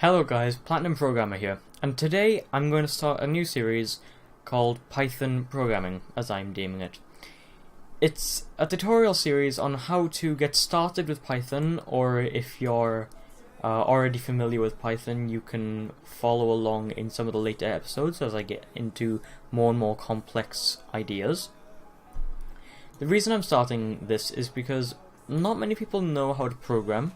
Hello guys, Platinum Programmer here, and today I'm going to start a new series called Python Programming, as I'm deeming it. It's a tutorial series on how to get started with Python, or if you're already familiar with Python, you can follow along in some of the later episodes as I get into more and more complex ideas. The reason I'm starting this is because not many people know how to program.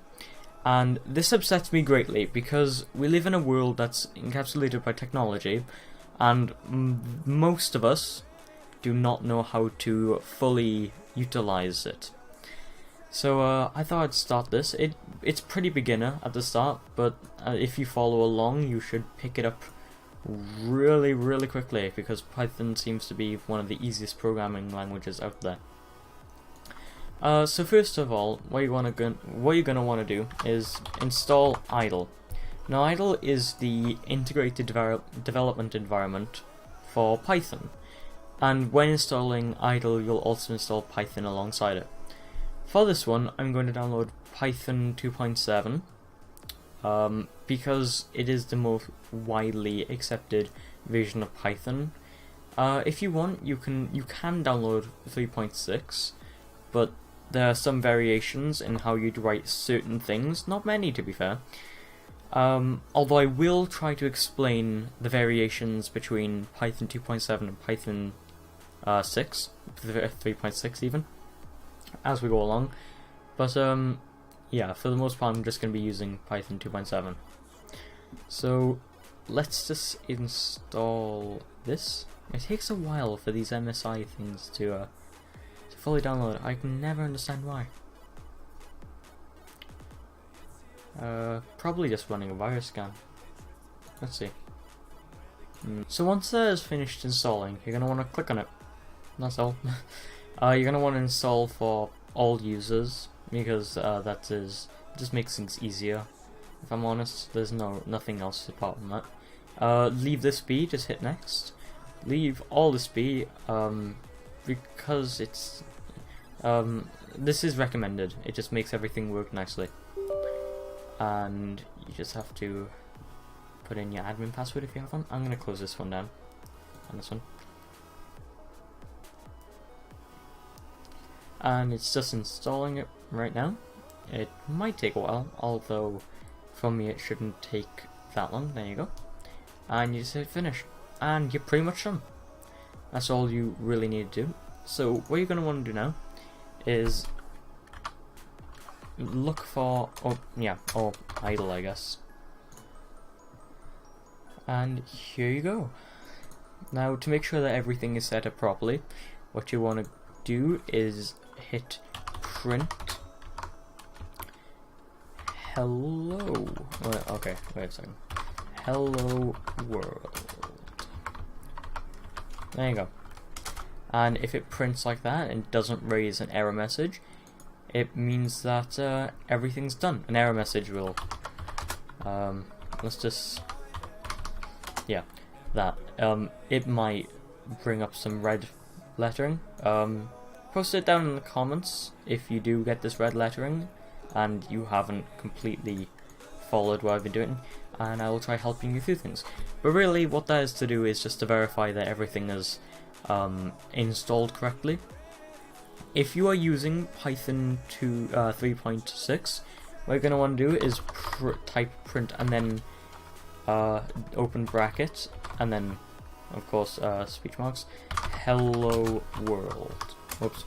And this upsets me greatly because we live in a world that's encapsulated by technology, and most of us do not know how to fully utilize it. So I thought I'd start this. It's pretty beginner at the start, but if you follow along, you should pick it up really quickly because Python seems to be one of the easiest programming languages out there. So first of all, what you're gonna want to do is install idle. Now idle is the integrated development environment for Python, and when installing idle you'll also install Python alongside it. For this one I'm going to download Python 2.7 because it is the most widely accepted version of Python. If you want, you can download 3.6, but there are some variations in how you'd write certain things, not many to be fair. Although I will try to explain the variations between Python 2.7 and Python 6, 3.6 even, as we go along. But yeah, for the most part I'm just going to be using Python 2.7. So let's just install this. It takes a while for these MSI things to fully download. I can never understand why. Probably just running a virus scan. Let's see. So once that is finished installing, you're gonna want to click on it. That's all. You're gonna want to install for all users because that just makes things easier. If I'm honest, there's nothing else apart from that. Leave this be. Just hit next. Leave all this be. Because it's this is recommended. It just makes everything work nicely, and you just have to put in your admin password if you have one. I'm gonna close this one down and this one, and it's just installing it right now. It might take a while, although for me it shouldn't take that long. There you go, and you just hit finish and you're pretty much done. That's all you really need to do. So what you're going to want to do now is look for, or idle I guess. And here you go. Now to make sure that everything is set up properly, what you want to do is hit print hello. Okay, wait a second. Hello world. There you go. And if it prints like that and doesn't raise an error message, it means that everything's done. An error message will, let's just, yeah, that. It might bring up some red lettering. Post it down in the comments if you do get this red lettering and you haven't completely followed what I've been doing, and I will try helping you through things. But really what that is to do is just to verify that everything is installed correctly. If you are using Python 3.6, what you're going to want to do is type print and then open bracket and then of course speech marks hello world. Whoops.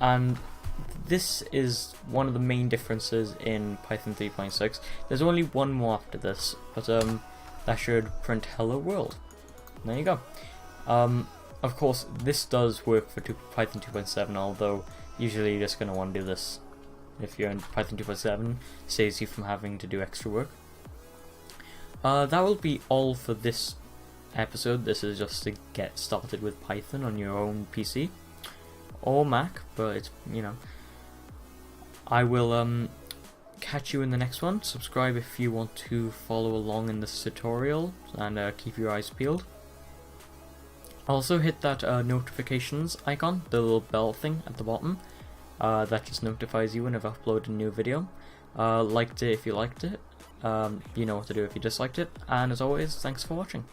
And this is one of the main differences in Python 3.6. There's only one more after this, but that should print hello world. There you go. Of course, this does work for Python 2.7, although usually you're just going to want to do this. If you're in Python 2.7, saves you from having to do extra work. That will be all for this episode. This is just to get started with Python on your own PC or Mac, but it's, I will catch you in the next one. Subscribe if you want to follow along in this tutorial, and keep your eyes peeled. Also hit that notifications icon, the little bell thing at the bottom, that just notifies you when I've uploaded a new video. Liked it if you liked it. You know what to do if you disliked it. And as always, thanks for watching.